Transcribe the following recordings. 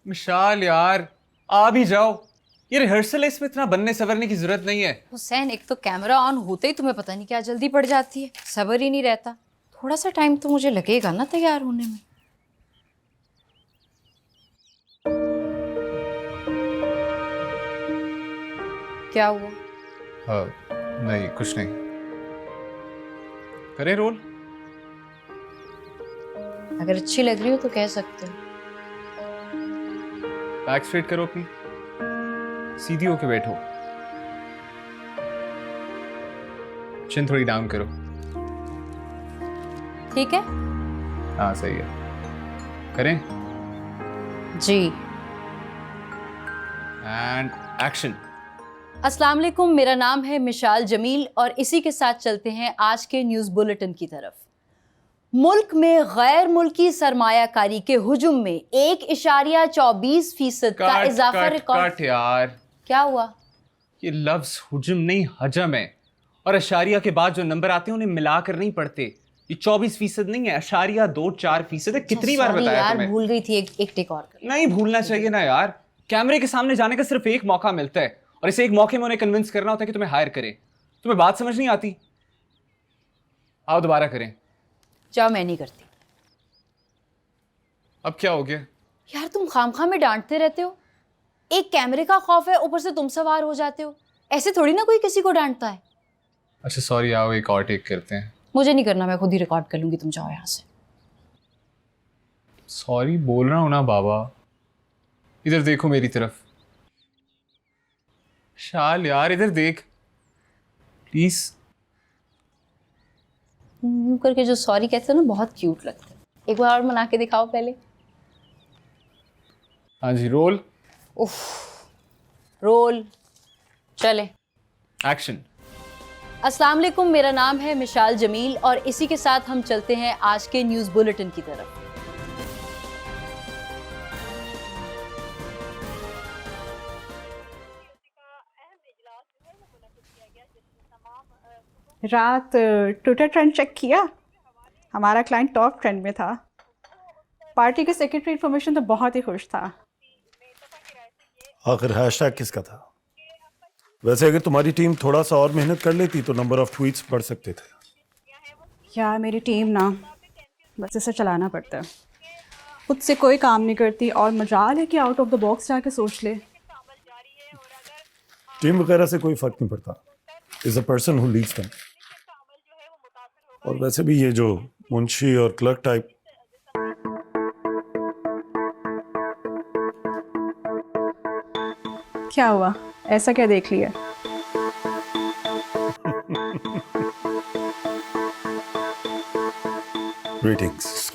मिशाल यार, आ भी जाओ। ये रिहर्सल है, इसमें इतना बनने सवरने की जरूरत नहीं है। हुसैन, एक तो कैमरा ऑन होते ही तुम्हें पता नहीं क्या जल्दी पड़ जाती है, सब्र ही नहीं रहता। थोड़ा सा टाइम तो मुझे लगेगा ना तैयार होने में। क्या हुआ? हाँ, नहीं कुछ नहीं। करें रोल? अगर अच्छी लग रही हो तो कह सकते हो। बैक स्ट्रेट करो अपनी, सीधी होके बैठो, चिन थोड़ी डाउन करो। ठीक है? हाँ सही है। करें? जी। And action. अस्सलाम वालेकुम, मेरा नाम है मिशाल जमील और इसी के साथ चलते हैं आज के न्यूज़ बुलेटिन की तरफ। मुल्क में गैर मुल्की सरमायाकारी के हुजूम में 1.24% का इजाफा रिकॉर्ड। कट यार, क्या हुआ? ये लफ्ज हुजूम नहीं हजम है, और अशारिया के बाद जो नंबर आते हैं उन्हें मिलाकर नहीं पढ़ते। ये 24% नहीं है, अशारिया 2-4% है। कितनी बार Sorry बताया यार, तुम्हें? भूल गई थी। एक टेक और कर। नहीं भूलना चाहिए ना यार। कैमरे के सामने जाने का सिर्फ एक मौका मिलता है, और इसे एक मौके में उन्हें कन्विंस करना होता है कि तुम्हें हायर करें। तुम्हें बात समझ नहीं आती? आओ दोबारा करें। जाओ, मैं नहीं करती। अब क्या हो गया? यार तुम खामखा में डांटते रहते हो। एक कैमरे का खौफ है, ऊपर से तुम सवार हो जाते हो। ऐसे थोड़ी ना कोई किसी को डांटता है। अच्छा सॉरी, आओ एक और टेक करते हैं। मुझे नहीं करना, मैं खुद ही रिकॉर्ड कर लूंगी। तुम जाओ यहाँ से। सॉरी बोल रहा हूं ना बाबा। इधर देखो मेरी तरफ। शाल यार, इधर देख प्लीज। यूं करके जो सॉरी कहते हो ना, बहुत क्यूट लगता है। एक बार और मना के दिखाओ पहले। हाँ जी, रोल। उफ, रोल। चले। एक्शन। अस्सलाम वालेकुम, मेरा नाम है मिशाल जमील और इसी के साथ हम चलते हैं आज के न्यूज़ बुलेटिन की तरफ। रात ट्विटर ट्रेंड चेक किया? हमारा क्लाइंट टॉप ट्रेंड में था। पार्टी के सेक्रेटरी इंफॉर्मेशन तो बहुत ही खुश था। आखिर हैशटैग किसका था? वैसे अगर तुम्हारी टीम थोड़ा सा और मेहनत कर लेती तो नंबर ऑफ ट्वीट्स बढ़ सकते थे। यार मेरी टीम ना, बस इसे चलाना पड़ता है। खुद से कोई काम नहीं करती, और मजाल है कि आउट ऑफ द बॉक्स जाके सोच ले। टीम वगैरह से कोई फर्क नहीं पड़ता, is a person who Leeds them. और वैसे भी ये जो मुंशी और क्लर्क टाइप, क्या हुआ? ऐसा क्या देख लिया? ग्रीटिंग्स।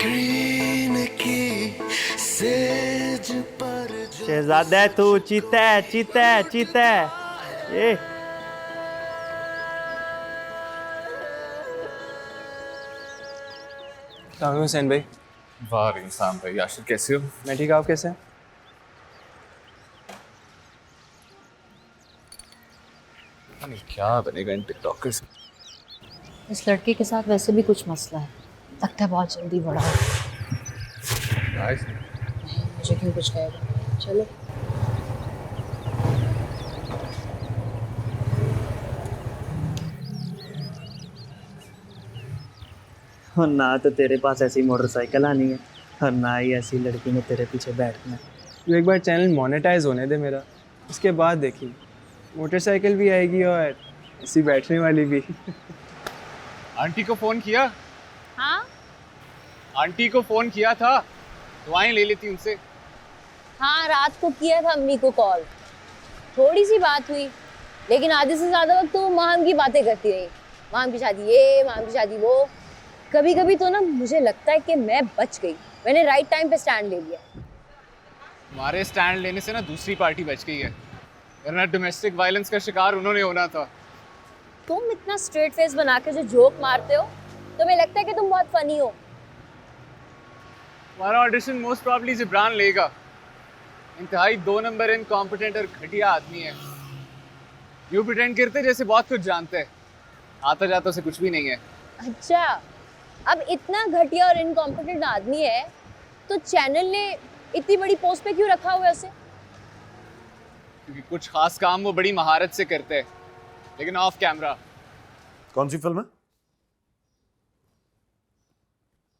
शहजादा तू चीता चीता चीता ये हुसैन भाई। वाह इंसान भाई, आशिर कैसे हो? मैं ठीक, आप कैसे हैं? पता नहीं क्या बनेगा इन टिकटॉकर्स से। इस लड़के के साथ वैसे भी कुछ मसला है, लगता है बहुत जल्दी बड़ा है। Guys, मुझे क्यों कुछ कहेगा? चलो। और ना तो तेरे पास ऐसी मोटरसाइकिल आनी है और ना ही ऐसी लड़की ने तेरे पीछे बैठना है। तू एक बार चैनल मोनेटाइज होने दे मेरा, उसके बाद देखी मोटरसाइकिल भी आएगी और ऐसी बैठने वाली भी। आंटी को फोन किया? हाँ आंटी को फोन किया था, दुआएं ले लेती उनसे। हाँ, रात को किया था अम्मी को कॉल, थोड़ी सी बात हुई, लेकिन आधे से ज्यादा वक्त तो माम की बातें करती रही। माम की शादी ये, माम की शादी वो। कभी कभी तो ना मुझे लगता है कि मैं बच गई, मैंने राइट टाइम पे स्टैंड ले लिया। हमारे स्टैंड लेने से ना दूसरी पार्टी बच गई है, वरना डोमेस्टिक वायलेंस का शिकार उन्होंने होना था। तुम इतना स्ट्रेट फेस बना के जो जोक मारते हो, तुम्हें लगता है कि तुम बहुत फनी हो। हमारा ऑडिशन मोस्ट प्रॉब्ली जिब्रान लेगा। इंतहाई 2 नंबर इनकॉम्पिटेंट और घटिया आदमी है। यू प्रिटेंड करते जैसे बहुत कुछ जानते हैं, आता जाता से कुछ भी नहीं है। अच्छा, अब इतना घटिया और इनकॉम्पिटेंट आदमी है तो चैनल ने इतनी बड़ी पोस्ट पे क्यों रखा हुआ है उसे? क्योंकि कुछ खास काम वो बड़ी महारत से करते हैं, लेकिन ऑफ कैमरा। कौन सी फिल्म है?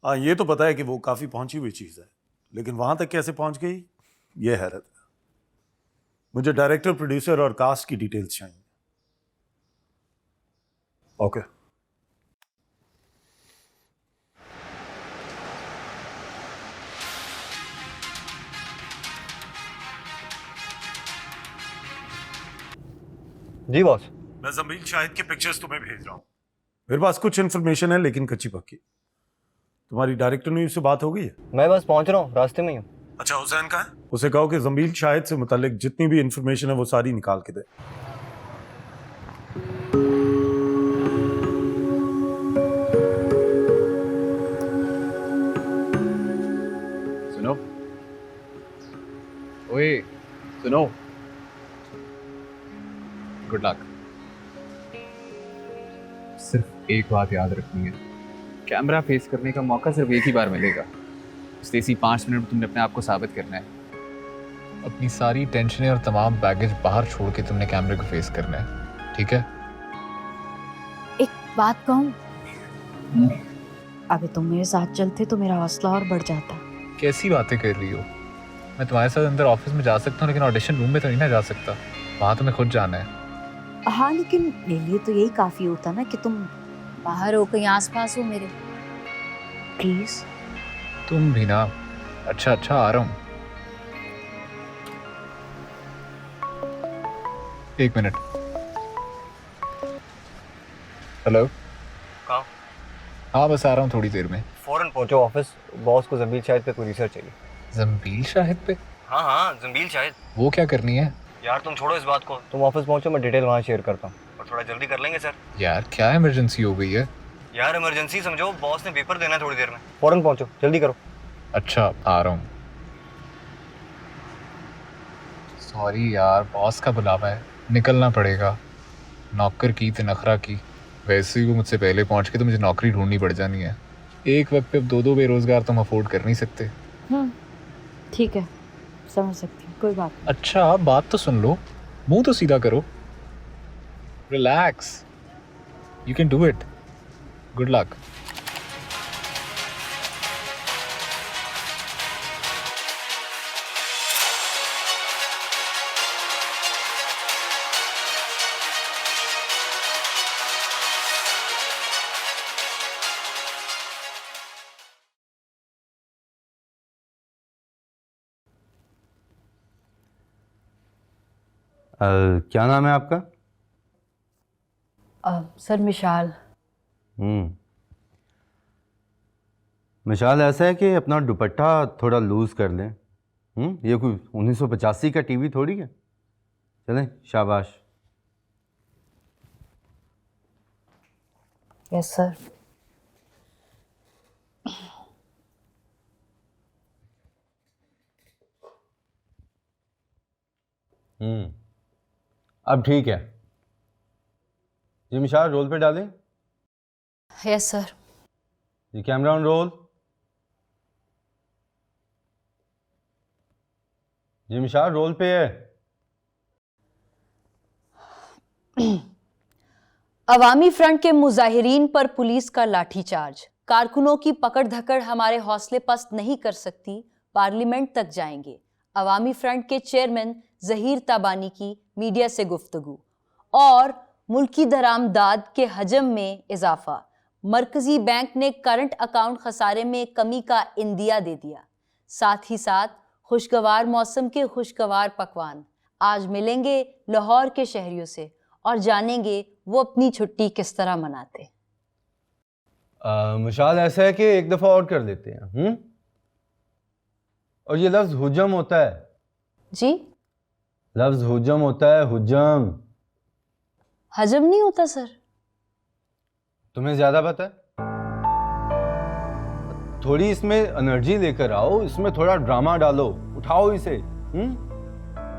हाँ, ये तो पता है कि वो काफी पहुंची हुई चीज है, लेकिन वहां तक कैसे पहुंच गई ये हैरत है। मुझे डायरेक्टर, प्रोड्यूसर और कास्ट की डिटेल्स चाहिए। ओके। जी बॉस। मैं जमील शाहिद की पिक्चर्स तुम्हें भेज रहा हूँ। मेरे पास कुछ इन्फॉर्मेशन है, लेकिन कच्ची पक्की। तुम्हारी डायरेक्टर ने उससे बात हो गई है? मैं बस पहुंच रहा हूँ, रास्ते में ही हूँ। अच्छा, हुसैन कहाँ है? उसे कहो कि जमील शाहिद से मुतालिक जितनी भी इंफॉर्मेशन है वो सारी निकाल के दे। सुनो, ओए सुनो, गुड लक। सिर्फ एक बात याद रखनी है, कैमरा फेस करने का मौका सिर्फ एक ही बार मिलेगा। इसलिए इसी 5 मिनट में तुमने अपने आप को साबित करना है। अपनी सारी टेंशनें और तमाम बैगेज बाहर छोड़ के तुमने कैमरे को फेस करना है, ठीक है? एक बात कहूँ, अगर तुम मेरे साथ चलते तो मेरा हौसला और बढ़ जाता। कैसी बातें कर रही हो? मैं तुम्हारे साथ अंदर ऑफिस में जा सकता हूँ, लेकिन ऑडिशन रूम में तो नहीं ना जा सकता। वहाँ तुम्हें खुद जाना है। हाँ, लेकिन मेरे लिए तो यही काफी होता ना कि तुम बाहर हो, कहीं आसपास हो मेरे। प्लीज। तुम भी ना। अच्छा अच्छा, आ रहा हूँ। 1 मिनट। हेलो। कहाँ? हाँ, बस आ रहा हूँ थोड़ी देर में। फौरन पहुंचो ऑफिस, बॉस को जंबील शाहिद पे कोई रिसर्च चाहिए। जंबील शाहिद पे? हाँ हाँ, जंबील शाहिद। वो क्या करनी है? यार तुम छोड़ो इस बात को, तुम ऑफिस पहुंचो, मैं डिटेल वहाँ शेयर करता हूँ। और थोड़ा जल्दी कर लेंगे सर। यार क्या इमरजेंसी हो गई है? यार इमरजेंसी समझो, बॉस ने पेपर देना है थोड़ी देर में। फौरन पहुंचो, जल्दी करो। अच्छा, आ रहा हूँ। सॉरी यार, बॉस का बुलावा है, निकलना पड़ेगा। नौकर की तो नखरा की। वैसे ही वो मुझसे पहले पहुंच के तो मुझे नौकरी ढूंढनी पड़ जानी है। एक वक्त पे अब 2 बेरोजगार तुम अफोर्ड कर नहीं सकते। ठीक है, समझ सकती हूँ, कोई बात नहीं। अच्छा, बात तो सुन लो, मुंह तो सीधा करो। Relax, you can do it. Good luck. क्या नाम है आपका? सर मिशाल। मिशाल, ऐसा है कि अपना दुपट्टा थोड़ा लूज कर लें। ये कोई 1985 का टीवी थोड़ी है। चलें, शाबाश। Yes sir. अब ठीक है जी। मिशाल, रोल पे डालें। Yes sir. जी, कैमरा ऑन रोल। जी मिशाल, रोल पे है। अवामी फ्रंट के मुजाहिरीन पर पुलिस का लाठीचार्ज। कारकुनों की पकड़ धकड़ हमारे हौसले पस्त नहीं कर सकती, पार्लियामेंट तक जाएंगे। अवामी फ्रंट के चेयरमैन जहीर ताबानी की मीडिया से गुफ्तगू। और मुल्की दरामदाद के हजम में इजाफा। मरकजी बैंक ने करंट अकाउंट खसारे में कमी का इंदिया दे दिया। साथ ही साथ खुशगवार मौसम के खुशगवार पकवान। आज मिलेंगे लाहौर के शहरियों से और जानेंगे वो अपनी छुट्टी किस तरह मनाते। मिशाल, ऐसा है कि एक दफ़ा और कर लेते हैं। और ये लफ्ज़ हुजम होता है जी। लफ्ज़ हुजम होता है, हुजम। हजम नहीं होता सर। तुम्हें ज़्यादा पता है। थोड़ी इसमें एनर्जी लेकर आओ, इसमें थोड़ा ड्रामा डालो, उठाओ इसे।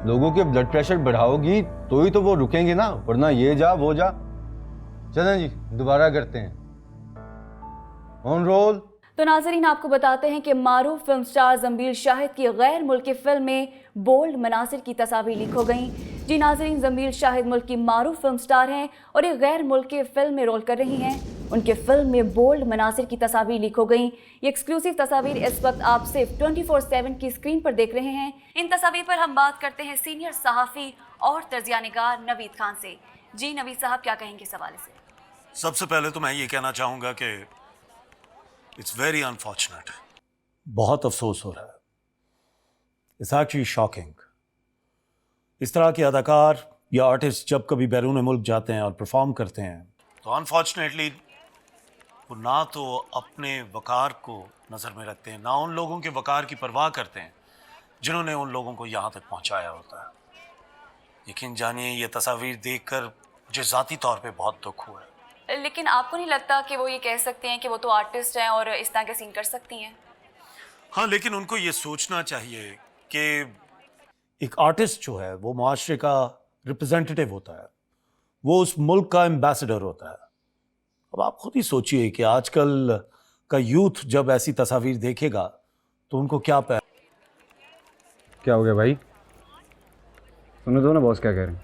लोगों के ब्लड प्रेशर बढ़ाओगी तो ही तो वो रुकेंगे ना, वरना ये जा वो जा। चलें जी, दोबारा करते हैं। On roll. तो नाजरीन, आपको बताते हैं कि मारूफ फिल्म स्टार जंबील शाहिद की गैर मुल्की फिल्म में बोल्ड मनासिर की तस्वीर लीक हो गई। जी नाजरीन, जंबील शाहिद मुल्क की मारूफ फिल्म स्टार हैं और एक गैर मुल्की फिल्म में रोल कर रही हैं। उनके फिल्म में बोल्ड मनासिर की तस्वीर लीक हो गई। ये एक्सक्लूसिव तस्वीर इस वक्त आप सिर्फ 24/7 की स्क्रीन पर देख रहे हैं। इन तस्वीर पर हम बात करते हैं सीनियर सहाफ़ी और तर्जियानिगार नवीद खान से। जी नवीद साहब, क्या कहेंगे इस हवाले से? सबसे पहले तो मैं ये कहना चाहूँगा कि इट्स वेरी अनफॉर्चुनेट, बहुत अफसोस हो रहा है। It's actually shocking. इस तरह के अदाकार या आर्टिस्ट जब कभी बैरून मुल्क जाते हैं और परफॉर्म करते हैं तो अनफॉर्चुनेटली वो ना तो अपने वकार को नज़र में रखते हैं, ना उन लोगों के वकार की परवाह करते हैं जिन्होंने उन लोगों को यहाँ तक पहुँचाया होता है। यकीन जानिए, ये तस्वीर देखकर मुझे ज़ाती तौर पे बहुत दुख हुआ है। लेकिन आपको नहीं लगता कि वो ये कह सकते हैं कि वो तो आर्टिस्ट हैं और इस तरह के सीन कर सकती हैं? हाँ, लेकिन उनको ये सोचना चाहिए कि एक आर्टिस्ट जो है वो मुआशरे का रिप्रेजेंटेटिव होता है, वो उस मुल्क का एम्बेसडर होता है। अब आप खुद ही सोचिए कि आजकल का यूथ जब ऐसी तस्वीर देखेगा तो उनको क्या क्या हो गया भाई? सुनो दो ना बॉस क्या कह रहे हैं।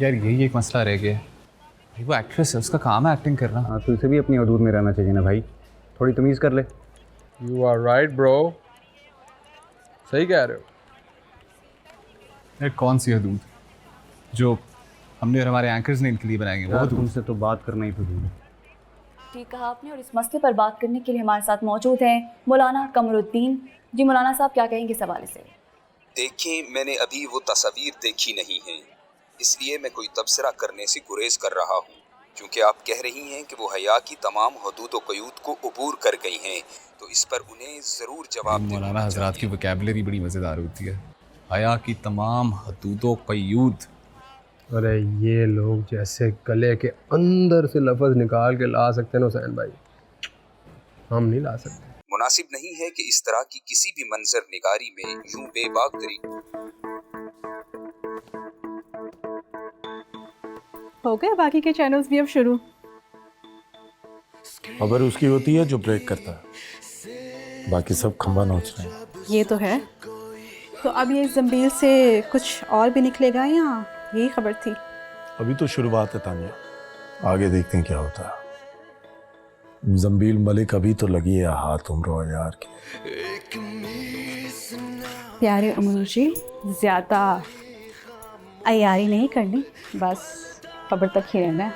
यार यही एक मसला रह गया है। भाई वो एक्ट्रेस है, उसका काम है एक्टिंग करना। हाँ तो इसे भी अपनी हदूद में रहना चाहिए ना भाई, थोड़ी तमीज़ कर ले। यू आर राइट ब्रो, सही कह रहे हो। यार कौन सी हदूद जो हमने और हमारे एंकर्स ने इनके लिए बनाएंगे? वो यार हदूद। तुमसे तो बात करना ही फजूल है। ठीक कहा आपने। और इस मसले पर बात करने के लिए हमारे साथ मौजूद हैं मौलाना कमरुद्दीन। जी मौलाना साहब, क्या कहेंगे इस हवाले से? देखें, मैंने अभी वो तस्वीर देखी नहीं है, इसलिए मैं कोई तबसरा करने से गुरेज कर रहा हूँ। क्योंकि आप कह रही हैं कि वो हया की तमाम हदूद व क़यूद को अबूर कर गई हैं, तो इस पर उन्हें ज़रूर जवाब देना मौलाना हजरात की वोकैबुलरी बड़ी मज़ेदार होती है। हया की तमाम हदूदों क़यूद। अरे ये लोग जैसे गले के अंदर से लफ्ज़ निकाल के ला सकते हैं ना हुसैन भाई, हम नहीं ला सकते। मुनासिब नहीं है कि इस तरह की किसी भी मंजर निगारी में यूं बेबाक तरीके हो गए बाकी के चैनल्स भी अब शुरू। खबर उसकी होती है जो ब्रेक करता है, बाकी सब खंबा नोच रहे हैं। ये तो है। तो अब ये जंबील से कुछ और भी निकलेगा या यही खबर थी? अभी तो शुरुआत है तानिया, आगे देखते हैं क्या होता है। जंबील मलिक अभी तो लगी है हाथ उम्र यार की। प्यारे उमर जी, ज़्यादा अयारी नहीं करनी, बस खबर तक ही रहना है।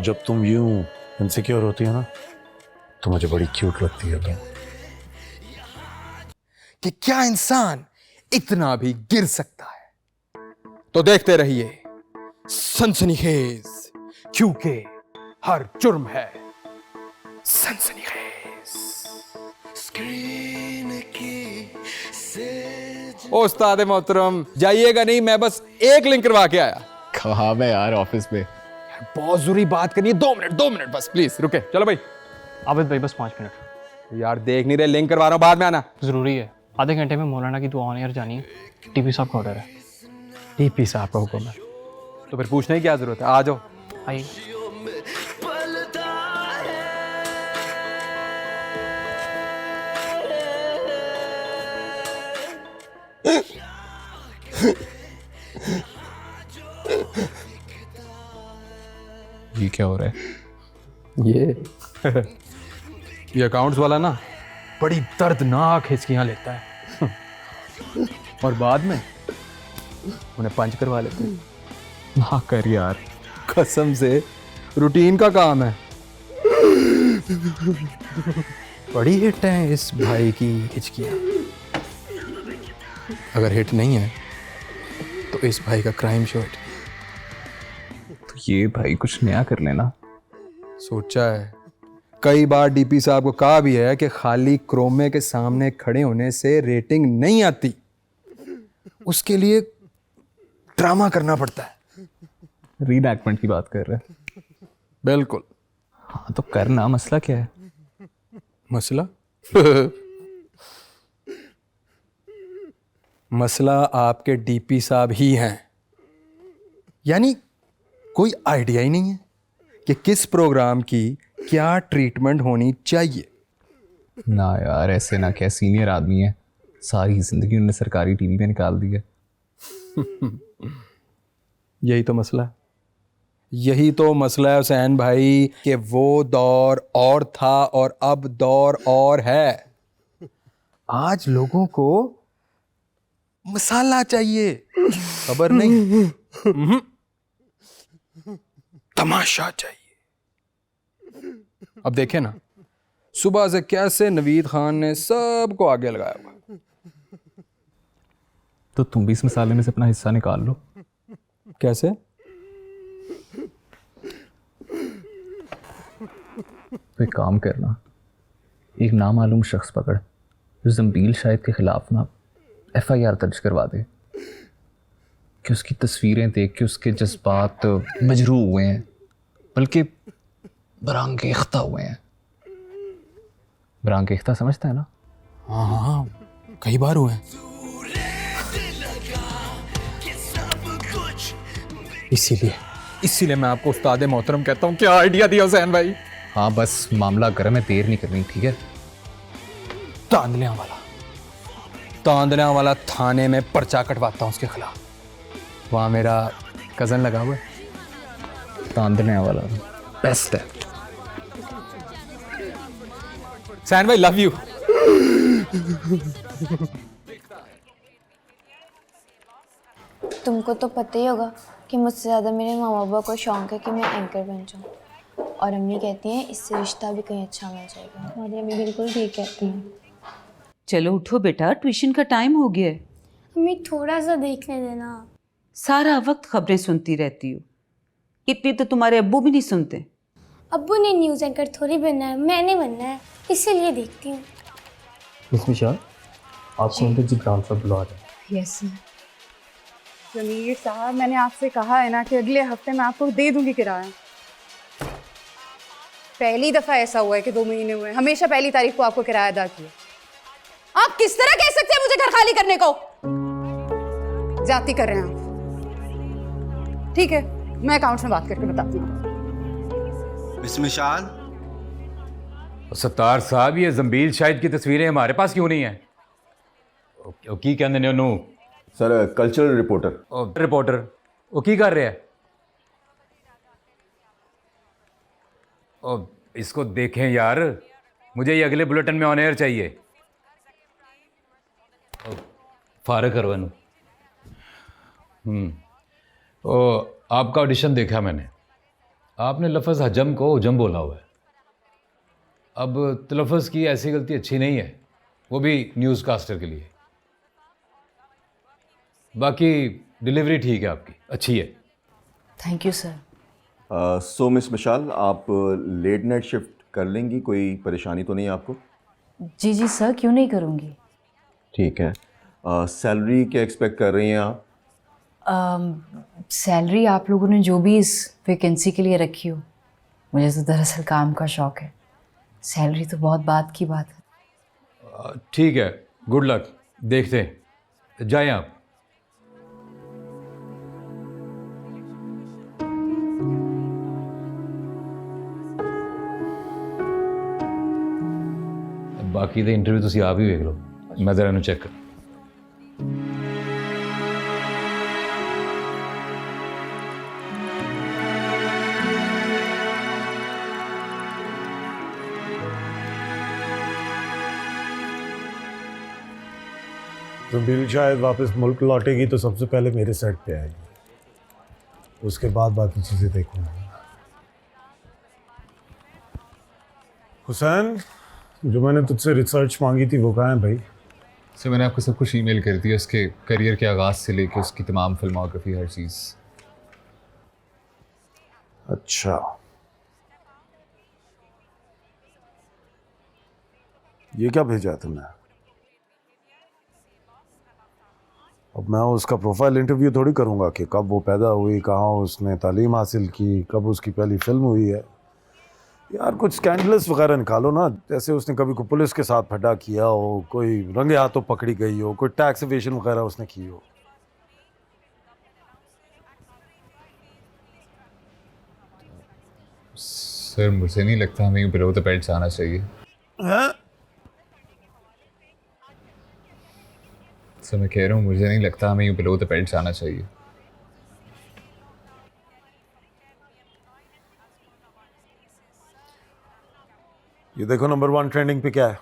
जब तुम यूं इनसिक्योर होती हो ना तो मुझे बड़ी क्यूट लगती है तुम। कि क्या इंसान इतना भी गिर सकता है? तो देखते रहिए सनसनीखेज, क्योंकि हर जुर्म है सनसनीखेज। ओ उस्ताद मोहतरम, जाइएगा नहीं, मैं बस एक लिंक करवा के आया। कहाँ मैं यार, ऑफिस में। बहुत जरूरी बात करनी है, 2 मिनट बस, प्लीज रुके। चलो भाई। आबिद भाई बस 5 मिनट। यार देख नहीं रहे, लिंक करवा रहा हूँ, बाद में आना। ज़रूरी है, आधे घंटे में मौलाना की दुआ ऑन एयर जानी है। टीपी साहब का ऑर्डर है। टीपी साहब का हुक्म है तो फिर पूछने की क्या जरूरत है? आ जाओ। आइए। ये क्या हो रहा है? ये अकाउंट्स वाला ना बड़ी दर्दनाक हिचकियां लेता है और बाद में उन्हें पंच करवा लेते हैं। ना कर यार, कसम से रूटीन का काम है। बड़ी हिट है इस भाई की हिचकियां। अगर हिट नहीं है तो इस भाई का क्राइम शो हिट। तो ये भाई कुछ नया कर लेना। सोचा है, कई बार डीपी साहब को कहा भी है कि खाली क्रोमे के सामने खड़े होने से रेटिंग नहीं आती, उसके लिए ड्रामा करना पड़ता है। रीएक्टमेंट की बात कर रहे हैं? बिल्कुल। हाँ तो करना, मसला क्या है? मसला मसला आपके डीपी साहब ही हैं। यानी कोई आइडिया ही नहीं है कि किस प्रोग्राम की क्या ट्रीटमेंट होनी चाहिए। ना यार, ऐसे ना, क्या सीनियर आदमी है, सारी जिंदगी उन्होंने सरकारी टीवी में निकाल दी है। यही तो मसला है, यही तो मसला है हुसैन भाई, कि वो दौर और था और अब दौर और है। आज लोगों को मसाला चाहिए, खबर नहीं, तमाशा चाहिए। अब देखें ना, सुबह से कैसे नवीद खान ने सबको आगे लगाया हुआ। तो तुम भी इस मसाले में से अपना हिस्सा निकाल लो। कैसे? तो एक काम करना, एक नामालूम शख्स पकड़ जो जंबील शाहिद के खिलाफ ना FIR दर्ज करवा दे, कि उसकी तस्वीरें देख के उसके जज्बात मजरू हुए हैं, बल्कि बरांगेख्ता हुए हैं। बरांगेख्ता समझता है ना? हाँ हाँ, कई बार हुए हैं। इसीलिए मैं आपको उस्ताद मोहतरम कहता हूँ। क्या आइडिया दिया हुसैन भाई। हाँ, बस मामला गर्म है, देर नहीं करनी, ठीक है? तांदलियां वाला थाने में पर्चा कटवाता हूँ उसके खिलाफ। वहाँ मेरा कज़न लगा हुआ है। तांदलियां वाला बेस्ट है। हुसैन भाई लव यू। तुमको तो पता ही होगा कि मुझसे ज़्यादा मेरे माँ बाबा को शौक है कि मैं एंकर बन जाऊँ, और अम्मी कहती हैं इससे रिश्ता भी कहीं अच्छा मिल जाएगा। हमारी अम्मी बिल्कुल ठीक कहती हैं। चलो उठो बेटा, ट्यूशन का टाइम हो गया है। अम्मी थोड़ा सा देखने देना। सारा वक्त खबरें सुनती रहती हो, इतनी तो तुम्हारे अब्बू भी नहीं सुनते। अब्बू ने न्यूज़ एंकर थोड़ी बनना है, मैंने बनना है, इसीलिए देखती हूँ। मिस मिशाल, आपको उनके जिब्रान साहब बुला रहे हैं। यस जमीर साहब, मैंने आपसे कहा है ना कि अगले हफ्ते मैं आपको दे दूंगी किराया। पहली दफ़ा ऐसा हुआ है कि 2 महीने हुए, हमेशा पहली तारीख को आपको किराया अदा किया। आप किस तरह कह सकते हैं मुझे घर खाली करने को? जाती कर रहे हैं आप। ठीक है, मैं अकाउंट्स में बात करके बताती हूँ। मिस मिशाल, सत्तार साहब, ये जंबील शाहिद की तस्वीरें हमारे पास क्यों नहीं है? की कहते ने ओनू? Sir cultural reporter. रिपोर्टर वो की कर रहे हैं? इसको देखें यार, मुझे ये अगले बुलेटिन में ऑन एयर चाहिए। फारग करवानू। आपका ऑडिशन देखा मैंने, आपने लफ्ज़ हजम को उजम बोला हुआ है। अब तलफ़्फ़ुज़ की ऐसी गलती अच्छी नहीं है, वो भी न्यूज़ कास्टर के लिए। बाकी डिलीवरी ठीक है आपकी, अच्छी है। Thank you sir. So miss Mishal, आप लेट नाइट शिफ्ट कर लेंगी? कोई परेशानी तो नहीं आपको? जी जी सर, क्यों नहीं करूँगी। ठीक है। सैलरी क्या एक्सपेक्ट कर रही हैं आप? सैलरी आप लोगों ने जो भी इस वैकेंसी के लिए रखी हो, मुझे तो दरअसल काम का शौक़ है। सैलरी तो बहुत बात की बात है। ठीक है, गुड लक, देखते हैं, जाएं आप। बाकी तो इंटरव्यू तुसी आप ही देख लो, मैं जरा इन्हू चेक कर। जंबील शायद वापस मुल्क लौटेगी तो सबसे पहले मेरे सेट पे आएगी, उसके बाद बाकी चीज़ें देखूंगा। हुसैन, जो मैंने तुझसे रिसर्च मांगी थी वो कहाँ है भाई? सर मैंने आपको सब कुछ ईमेल कर दिया, उसके करियर के आगाज़ से लेके उसकी तमाम फिल्मोग्राफी, हर चीज़। अच्छा, ये क्या भेजा है तुमने? अब मैं उसका प्रोफाइल इंटरव्यू थोड़ी करूंगा कि कब वो पैदा हुई, कहाँ उसने तालीम हासिल की, कब उसकी पहली फिल्म हुई है। यार कुछ स्कैंडल्स वगैरह निकालो ना, जैसे उसने कभी कोई पुलिस के साथ फड्डा किया हो, कोई रंगे हाथों पकड़ी गई हो, कोई टैक्स एवेशन वगैरह उसने की हो। सर मुझे नहीं लगता हमें बिलो द बेल्ट जाना चाहिए। सर मैं कह रहा हूँ मुझे नहीं लगता हमें बिलो द बेल्ट जाना चाहिए। ये देखो नंबर 1 ट्रेंडिंग पे क्या है,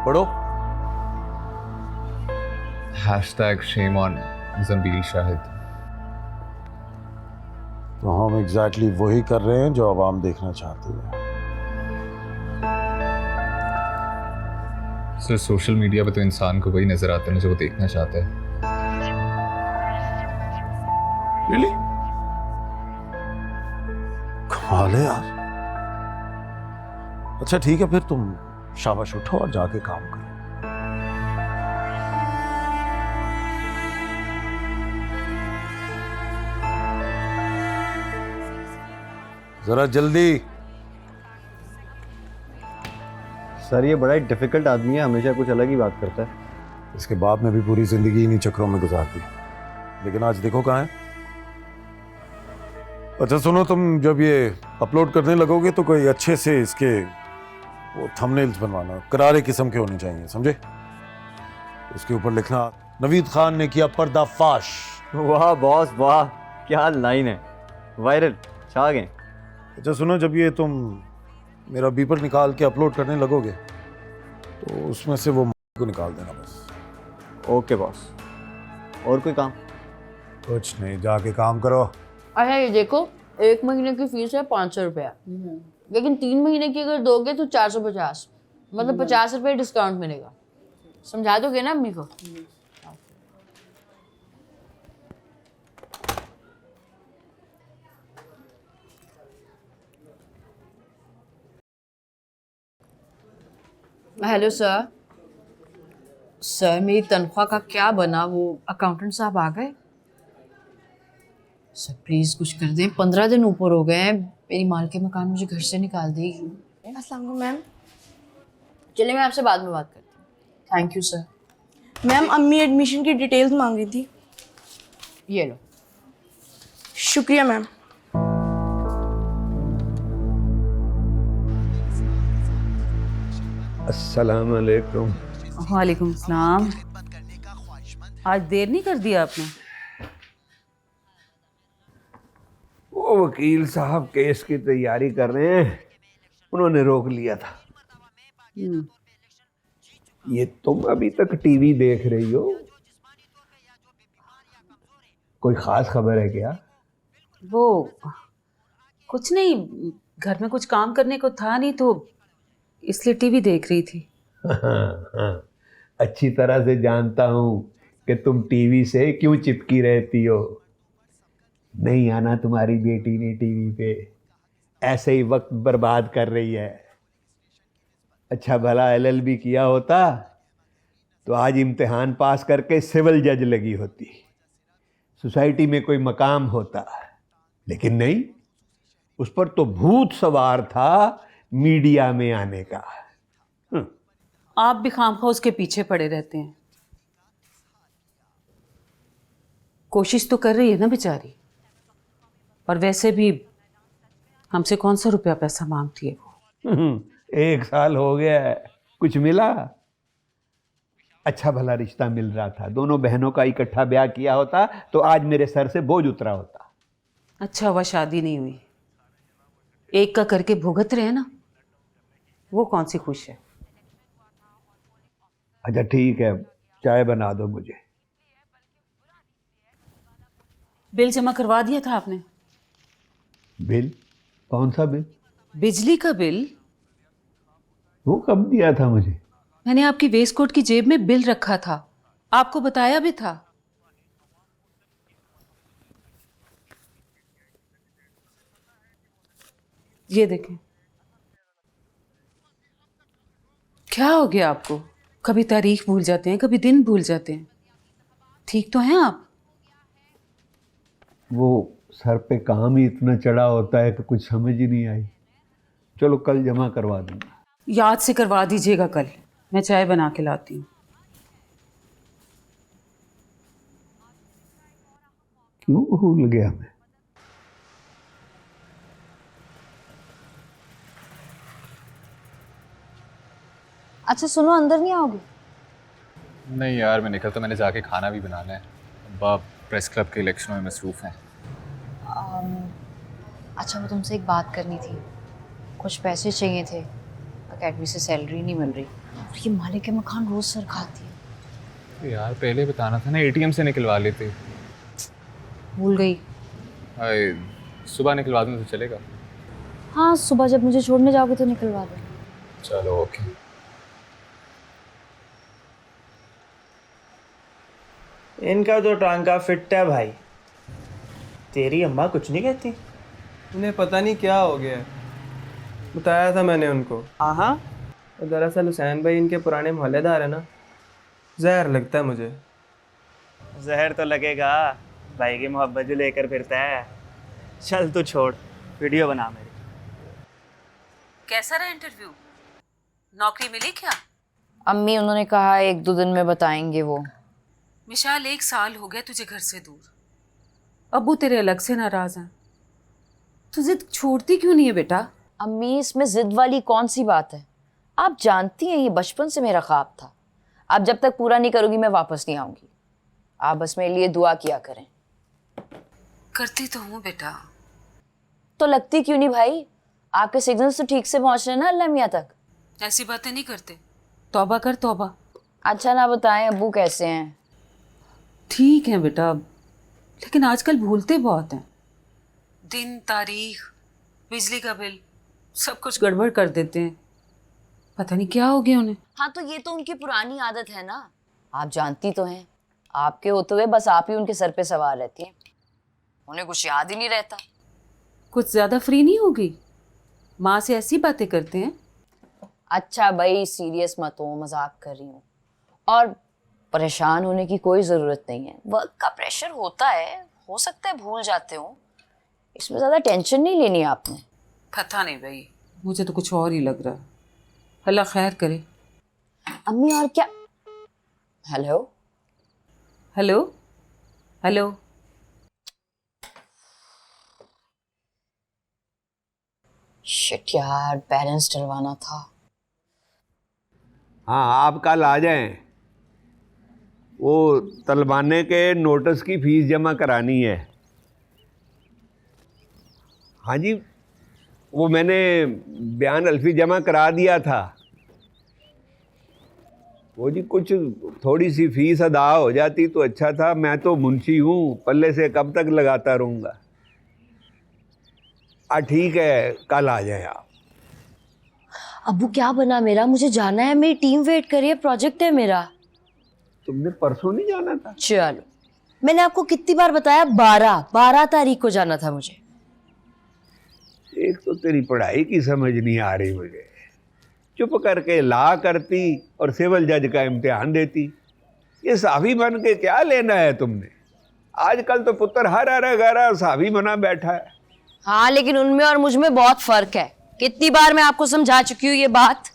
पढ़ो। #shame on जंबील Shahid. तो हम एग्जैक्टली वही कर रहे हैं जो आवाम देखना चाहती है। सर सोशल मीडिया पे तो इंसान को वही नजर आता है जो वो देखना चाहता है। Really? कमाल है यार। अच्छा ठीक है, फिर तुम शाबाश उठो और जाके काम करो। जरा जल्दी। सर ये बड़ा ही डिफिकल्ट आदमी है, हमेशा कुछ अलग ही बात करता है। इसके बाप ने भी पूरी जिंदगी इन्हीं चक्रों में गुजार दी, लेकिन आज देखो कहाँ है। अच्छा सुनो, तुम जब ये अपलोड करने लगोगे तो कोई अच्छे से इसके वो थंबनेल्स बनवाना, करारे किस्म के होने चाहिए, समझे? इसके ऊपर लिखना नवीद खान ने किया पर्दाफाश। वाह बॉस वाह, क्या लाइन है, वायरल, छा गए। अच्छा सुनो, जब ये तुम मेरा बीपर निकाल के अपलोड करने लगोगे तो उसमें से वो को निकाल देना बस। Okay boss. और कोई काम? कुछ नहीं, जाके काम करो। अच्छा ये देखो, 1 महीने की फीस है 500 रुपया, लेकिन 3 महीने की अगर दोगे तो 450, मतलब 50 रुपये डिस्काउंट मिलेगा। समझा दोगे ना अम्मी को? Hello sir. सर मेरी तनख्वाह का क्या बना? वो अकाउंटेंट साहब आ गए? सर प्लीज़ कुछ कर दें, 15 दिन ऊपर हो गए हैं, मेरी मालके मकान मुझे घर से निकाल देगी। अस्सलाम वालेकुम मैम। चलिए मैं आपसे बाद में बात करती हूँ। Thank you sir. मैम अम्मी एडमिशन की डिटेल्स मांग रही थी। ये लो। शुक्रिया मैम। अस्सलाम वालेकुम। वालेकुम सलाम। आज देर नहीं कर दिया आपने? वो वकील साहब केस की तैयारी कर रहे हैं, उन्होंने रोक लिया था। ये तुम अभी तक टीवी देख रही हो, कोई खास खबर है क्या? वो कुछ नहीं, घर में कुछ काम करने को था नहीं तो इसलिए टीवी देख रही थी। हाँ, अच्छी तरह से जानता हूँ कि तुम टीवी से क्यों चिपकी रहती हो। नहीं आना तुम्हारी बेटी ने टीवी पे, ऐसे ही वक्त बर्बाद कर रही है। अच्छा भला LLB किया होता तो आज इम्तिहान पास करके सिविल जज लगी होती, सोसाइटी में कोई मकाम होता, लेकिन नहीं, उस पर तो भूत सवार था मीडिया में आने का। आप भी खामखा उसके पीछे पड़े रहते हैं। कोशिश तो कर रही है ना बेचारी, और वैसे भी हमसे कौन सा रुपया पैसा मांगती है वो। 1 साल हो गया है, कुछ मिला? अच्छा भला रिश्ता मिल रहा था, दोनों बहनों का इकट्ठा ब्याह किया होता तो आज मेरे सर से बोझ उतरा होता। अच्छा हुआ शादी नहीं हुई, एक का करके भुगत रहे हैं ना, वो कौन सी खुश है। अच्छा ठीक है, चाय बना दो मुझे। बिल जमा करवा दिया था आपने? बिल? कौन सा बिल? बिजली का बिल। वो कब दिया था मुझे? मैंने आपकी वेस्ट कोट की जेब में बिल रखा था, आपको बताया भी था। ये देखें। क्या हो गया आपको? कभी तारीख भूल जाते हैं, कभी दिन भूल जाते हैं। ठीक तो हैं आप? वो सर पे काम ही इतना चढ़ा होता है कि कुछ समझ ही नहीं आई। चलो कल जमा करवा दूंगा। याद से करवा दीजिएगा कल, मैं चाय बना के लाती हूँ। क्यों भूल गया मैं? अच्छा सुनो, अंदर नहीं आओगे? नहीं यार, मैं निकलता, मैंने जाके खाना भी बनाना है। बाप प्रेस क्लब के इलेक्शनों में मसरूफ़ हैं। अच्छा वो तुमसे एक बात करनी थी, कुछ पैसे चाहिए थे, अकेडमी से सैलरी नहीं मिल रही और ये मालिक मकान रोज सर खाती है। तो यार पहले बताना था ना, एटीएम से निकलवा लेते। भूल गई। अरे सुबह निकलवा दूँ तो चलेगा? हाँ सुबह जब मुझे छोड़ने जाओगे तो निकलवा दो। चलो ओके। इनका तो टांका फिट है भाई। तेरी अम्मा कुछ नहीं कहती? उन्हें पता नहीं क्या हो गया है, बताया था मैंने उनको। हाँ, दरअसल हुसैन भाई इनके पुराने मोहल्लेदार है ना, जहर लगता है मुझे। जहर तो लगेगा, भाई की मोहब्बत जो लेकर फिरता है। चल तू छोड़, वीडियो बना मेरी। कैसा रहा इंटरव्यू? नौकरी मिली क्या? अम्मी उन्होंने कहा 1-2 दिन में बताएंगे वो। विशाल 1 साल हो गया तुझे घर से दूर, अब्बू तेरे अलग से नाराज हैं। तू जिद छोड़ती क्यों नहीं है बेटा? अम्मी इसमें जिद वाली कौन सी बात है, आप जानती हैं ये बचपन से मेरा ख्वाब था। आप जब तक पूरा नहीं करोगी मैं वापस नहीं आऊंगी। आप बस मेरे लिए दुआ किया करें। करती तो हूँ बेटा। तो लगती क्यों नहीं भाई, आपके सिग्नल्स तो ठीक से पहुंच रहे हैं ना अल्लाह मियाँ तक। ऐसी बातें नहीं करते, तौबा कर तौबा। अच्छा ना बताएं अब्बू कैसे हैं? ठीक है बेटा, लेकिन आजकल भूलते बहुत हैं। दिन, तारीख, बिजली का बिल सब कुछ गड़बड़ कर देते हैं। पता नहीं क्या हो गया उन्हें। हाँ तो ये तो उनकी पुरानी आदत है ना, आप जानती तो हैं। आपके होते हुए बस आप ही उनके सर पे सवार रहती हैं, उन्हें कुछ याद ही नहीं रहता। कुछ ज्यादा फ्री नहीं हो गई? माँ से ऐसी बातें करते हैं। अच्छा भाई सीरियस मत हो, मजाक कर रही हूँ। और परेशान होने की कोई ज़रूरत नहीं है, वर्क का प्रेशर होता है, हो सकता है भूल जाते हो, इसमें ज़्यादा टेंशन नहीं लेनी आपने। पता नहीं भाई, मुझे तो कुछ और ही लग रहा है। अल्लाह खैर करे। अम्मी और क्या? Hello hello hello. शिट यार, बैलेंस डलवाना था। हाँ आप कल आ जाएं, वो तलबाने के नोटिस की फ़ीस जमा करानी है। हाँ जी, वो मैंने बयान अल्फी जमा करा दिया था। वो जी कुछ थोड़ी सी फ़ीस अदा हो जाती तो अच्छा था। मैं तो मुंशी हूँ, पल्ले से कब तक लगाता रहूँगा। ठीक है, कल आ जाए आप। अब्बू क्या बना मेरा, मुझे जाना है, मेरी टीम वेट कर रही है, प्रोजेक्ट है मेरा। तुमने परसों नहीं जाना था? चलो, मैंने आपको कितनी बार बताया, 12 तारीख को जाना था मुझे। एक तो तेरी पढ़ाई की समझ नहीं आ रही मुझे। चुप करके ला करती और सिविल जज का इम्तिहान देती। ये सावी बन के क्या लेना है तुमने? आजकल तो पुत्र हर घर सावी बना बैठा है। हाँ लेकिन उनमें और मुझ में बहुत फर्क है। कितनी बार मैं आपको समझा चुकी हूँ ये बात।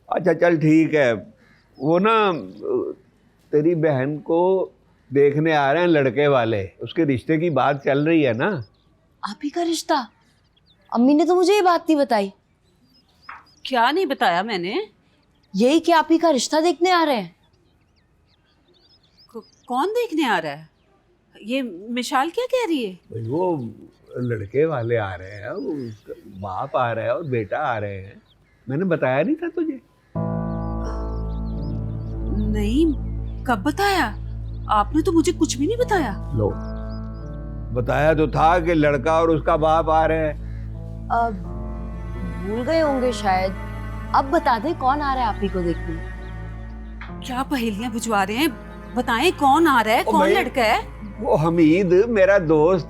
अच्छा चल ठीक है, वो ना तेरी बहन को देखने आ रहे हैं लड़के वाले, उसके रिश्ते की बात चल रही है ना? आप ही का रिश्ता? अम्मी ने तो मुझे ये बात नहीं बताई। क्या नहीं बताया मैंने? यही कि आप ही का रिश्ता देखने आ रहे हैं। कौन देखने आ रहा है? ये मिशाल क्या कह रही है? भाई वो लड़के वाले आ रहे हैं, वो बाप आ रहा है और बेटा आ रहे हैं। मैंने बताया नहीं था तुझे? नहीं, कब बताया? आपने तो मुझे कुछ भी नहीं बताया। लो, बताया तो था कि लड़का और उसका बाप आ रहे हैं। अब भूल गए होंगे शायद। अब बता दे कौन आ रहा है आप ही को देखने? क्या पहेलियां बुझवा रहे हैं? बताएं कौन आ रहा है, कौन लड़का है? वो हमीद मेरा दोस्त।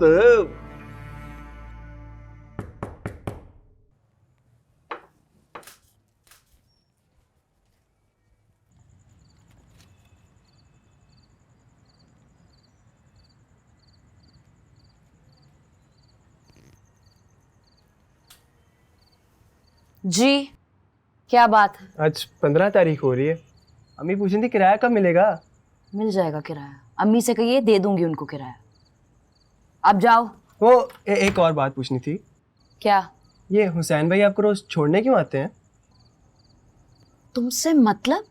जी क्या बात है? आज 15 तारीख हो रही है, अम्मी पूछ रही थी किराया कब मिलेगा? मिल जाएगा किराया, अम्मी से कहिए दे दूंगी उनको किराया। अब जाओ। वो एक और बात पूछनी थी। क्या? ये हुसैन भाई आपको रोज छोड़ने क्यों आते हैं? तुमसे मतलब?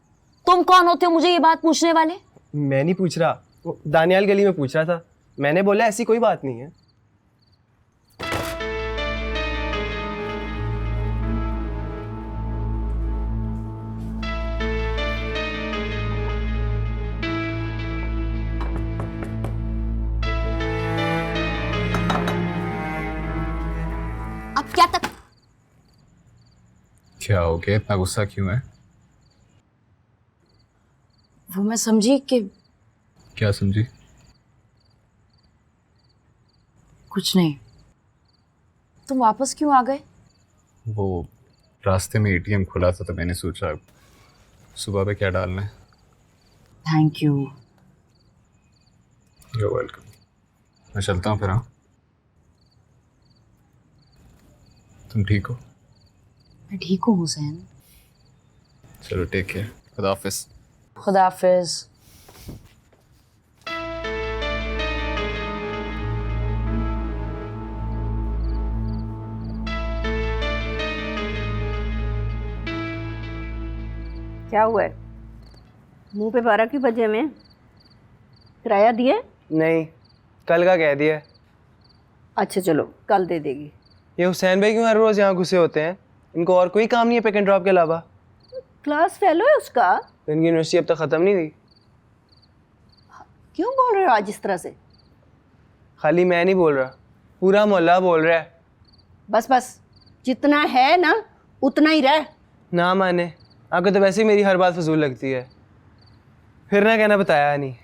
तुम कौन होते हो मुझे ये बात पूछने वाले? मैं नहीं पूछ रहा, वो दानियाल गली में पूछ रहा था। मैंने बोला ऐसी कोई बात नहीं है। अब क्या तक? क्या हो गया, इतना गुस्सा क्यों है? वो मैं समझी कि क्या समझी? कुछ नहीं। तुम वापस क्यों आ गए? वो रास्ते में एटीएम खुला था तो मैंने सोचा सुबह पे क्या डालना है। Thank you. You're welcome। मैं चलता हूँ फिर। हाँ, तुम ठीक हो? मैं ठीक हूँ हुसैन। चलो टेक केयर, खुदा हाफिज। खुदा हाफिज। क्या हुआ है? मुंह पे 12 क्यों बजे में? किराया दिए? नहीं, कल का कह दिया है। अच्छा चलो, कल दे देगी। ये हुसैन भाई क्यों हर रोज यहाँ घुसे होते हैं? इनको और कोई काम नहीं है पिक एंड ड्रॉप के अलावा? क्लास फेलो है उसका। तो इनकी यूनिवर्सिटी अब तक ख़त्म नहीं हुई। क्यों बोल रहे हो आज इस तरह से? खाली मैं नहीं बोल रहा, पूरा मोहल्ला बोल रहा है। बस बस, जितना है ना उतना ही रह। ना माने, आपको तो वैसे ही मेरी हर बात फजूल लगती है। फिर ना कहना बताया नहीं।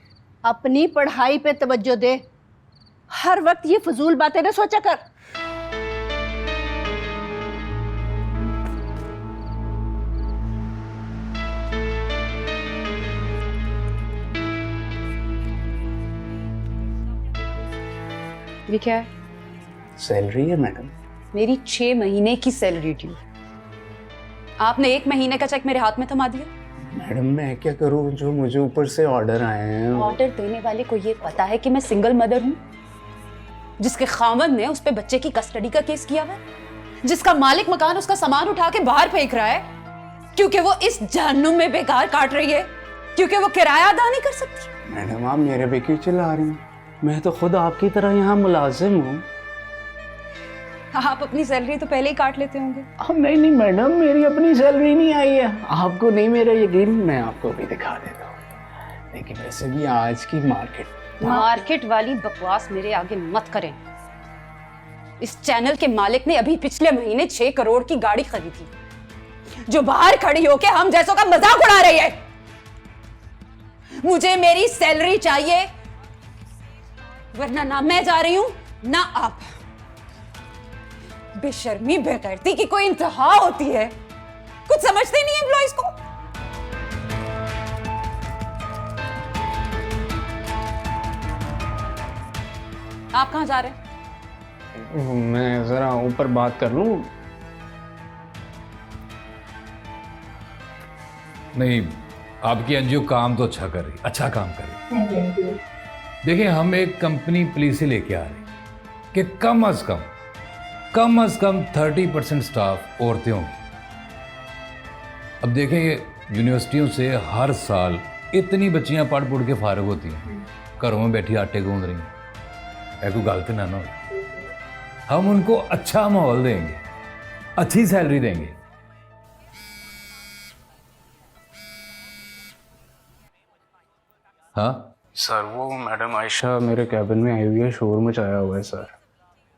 अपनी पढ़ाई पे तवज्जो दे, हर वक्त ये फजूल बातें ना सोचा कर। ये क्या है? सैलरी है मैडम। मेरी 6 महीने की सैलरी ड्यू। आपने 1 महीने का चेक मेरे हाथ में थमा दिया। मैडम मैं क्या करूं, जो मुझे ऊपर से ऑर्डर आए हैं। ऑर्डर देने वाले को ये पता है कि मैं सिंगल मदर हूँ, जिसके खामद ने उस पे बच्चे की कस्टडी का केस किया हुआ है, जिसका मालिक मकान उसका सामान उठा के बाहर फेंक रहा है क्योंकि वो इस जहन्नुम में बेकार काट रही है, क्योंकि वो किराया अदा नहीं कर सकती। मैडम आप मेरे पे क्यों चिल्ला रही हैं? मैं तो खुद आपकी तरह यहाँ मुलाजिम हूँ। आप अपनी सैलरी तो पहले ही काट लेते होंगे। नहीं मैडम, मेरी अपनी सैलरी नहीं आई है। आपको नहीं मेरा यकीन, मैं आपको भी दिखा देता हूँ। लेकिन वैसे भी आज की मार्केट वाली बकवास मेरे आगे मत करें। इस चैनल के मालिक ने अभी पिछले महीने 6 करोड़ की गाड़ी खरीदी, जो बाहर खड़ी होके हम जैसों का मजाक उड़ा रही है। मुझे मेरी सैलरी चाहिए, वरना ना मैं जा रही हूं ना आप। बेशर्मी बेगैरती की कोई इंतहा होती है, कुछ समझते नहीं एम्प्लॉइज को। आप कहां जा रहे हैं? मैं जरा ऊपर बात कर लूं। नहीं, आपकी एनजीओ काम तो अच्छा कर रही, अच्छा काम कर रही। देखिए, हम एक कंपनी पुलिस से लेके आ रहे हैं कि कम से कम 30% स्टाफ औरतें होंगी। अब देखें, यूनिवर्सिटियों से हर साल इतनी बच्चियां पढ़ के फारिग होती हैं, घरों में बैठी आटे गूंद रही हैं। ऐ कोई गलत ना हो। हम उनको अच्छा माहौल देंगे, अच्छी सैलरी देंगे। हाँ सर, वो मैडम आयशा मेरे कैबिन में आई हुई है, शोर मचाया हुआ है सर।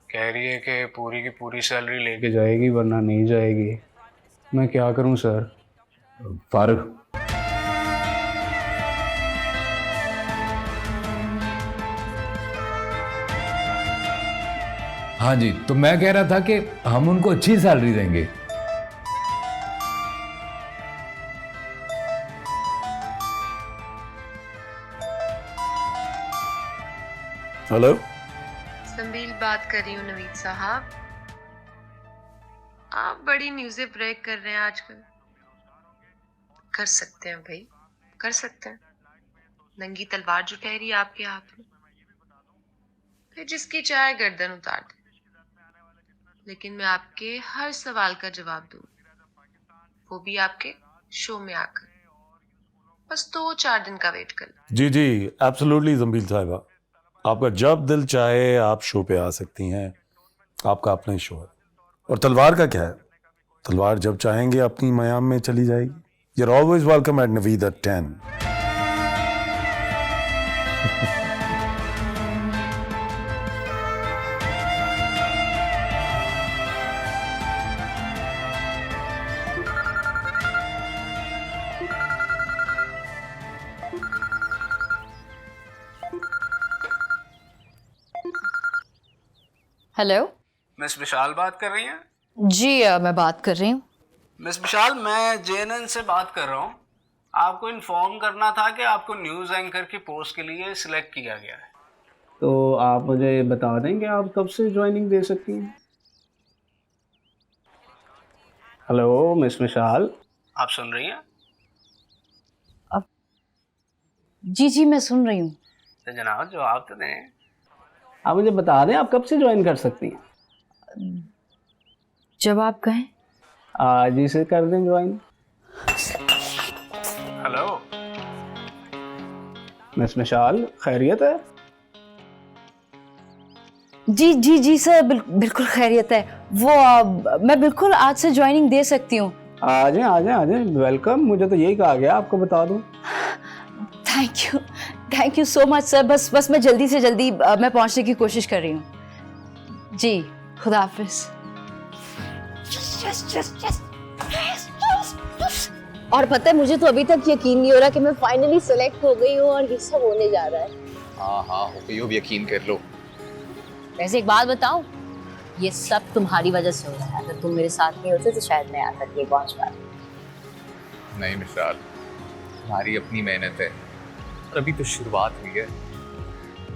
कह रही है कि पूरी की पूरी सैलरी लेके जाएगी वरना नहीं जाएगी। मैं क्या करूं सर? फारूक, हाँ जी, तो मैं कह रहा था कि हम उनको अच्छी सैलरी देंगे। हेलो, संबील बात कर रही हूँ। नवीद साहब, आप बड़ी न्यूज़ें ब्रेक कर रहे हैं आजकल। कर सकते हैं भाई, कर सकते हैं। नंगी तलवार जो ठहरी आपके हाथ में, फिर जिसकी चाहे गर्दन उतार दे। लेकिन मैं आपके हर सवाल का जवाब दूँ, वो भी आपके शो में आकर। बस 2-4 दिन का वेट कर लो। जी जी एब्सोल्युटली जंबील साहिबा, आपका जब दिल चाहे आप शो पे आ सकती हैं, आपका अपना ही शो है। और तलवार का क्या है, तलवार जब चाहेंगे अपनी मयाम में चली जाएगी। You're always welcome at Naveed at 10. Hello miss Vishal बात कर रही हैं? जी मैं बात कर रही हूँ। मिस विशाल, मैं जेएनएन से बात कर रहा हूँ। आपको इन्फॉर्म करना था कि आपको न्यूज़ एंकर की पोस्ट के लिए सिलेक्ट किया गया है। तो आप मुझे बता दें कि आप कब से ज्वाइनिंग दे सकती हैं? हेलो मिस विशाल, आप सुन रही हैं? जी मैं सुन रही हूँ। तो जनाब जवाब तो दें। आप मुझे बता दें आप कब से ज्वाइन कर सकती हैं? जब आप कहें। आज ही से कर दें ज्वाइन। हेलो मिस विशाल, खैरियत है? जी सर, बिल्कुल खैरियत है। वो मैं बिल्कुल आज से ज्वाइनिंग दे सकती हूँ। आ जाए वेलकम। मुझे तो यही कहा गया आपको बता दूं। Thank you so much sir. बस मैं जल्दी से जल्दी मैं पहुंचने की कोशिश कर रही हूँ। जी खुदा हाफिज। और पता है मुझे तो अभी तक यकीन नहीं हो रहा कि मैं फाइनली सेलेक्ट हो गई हूँ और ये सब होने जा रहा है। हाँ हो गई हो, यकीन कर लो। वैसे एक बात बताऊं, ये सब तुम्हारी वजह से हो रहा है। अगर तुम मेरे साथ नहीं होते तो शायद मैं यहाँ तक नहीं पहुँच पाती। नहीं मिसाल, तुम्हारी अपनी मेहनत है और अभी तो शुरुआत हुई है।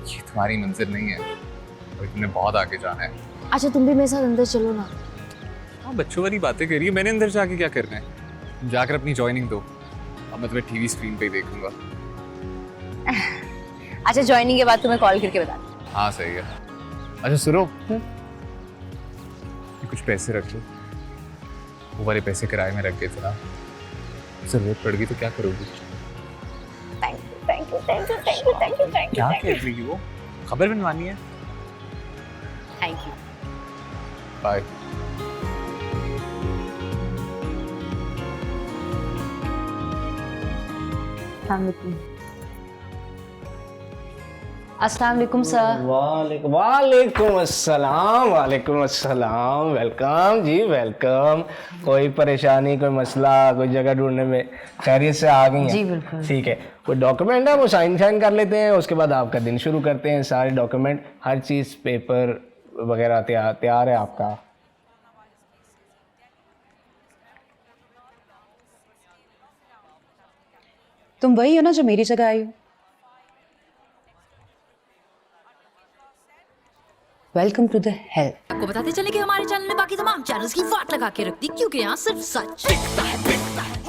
ये तुम्हारी मंजिल नहीं है और तुमने बहुत आगे जाना है। अच्छा तुम भी मेरे साथ अंदर चलो ना। हाँ बच्चों वाली बातें करिए, मैंने अंदर जाके क्या करना है? तुम जाकर अपनी ज्वाइनिंग दो, अब मैं तुम्हें टीवी स्क्रीन पे ही देखूंगा। अच्छा ज्वाइनिंग के बाद तुम्हें कॉल करके बता। हाँ सही है। अच्छा सुनो, कुछ पैसे रख लो। वो वाले पैसे किराए में रख गए थे ना, जरूरत पड़ गई तो क्या करोगी? Thank you. क्या कह रही हो? खबर बनवानी है? Thank you. बाय। अस्सलाम वालेकुम सर। वालेकुम अस्सलाम। वेलकम जी वेलकम। कोई परेशानी, कोई मसला, कोई जगह ढूंढने में खैरियत से आ गई हैं? जी बिल्कुल। ठीक है, कोई डॉक्यूमेंट है वो साइन कर लेते हैं, उसके बाद आपका दिन शुरू करते हैं। सारे डॉक्यूमेंट, हर चीज़, पेपर वगैरह तैयार है आपका। तुम वही हो ना जो मेरी जगह आई हो? Welcome to the hell. आपको बताते चले कि हमारे चैनल ने बाकी तमाम चैनल्स की वाट लगा के रख दी, क्योंकि यहाँ सिर्फ सच बिकता है।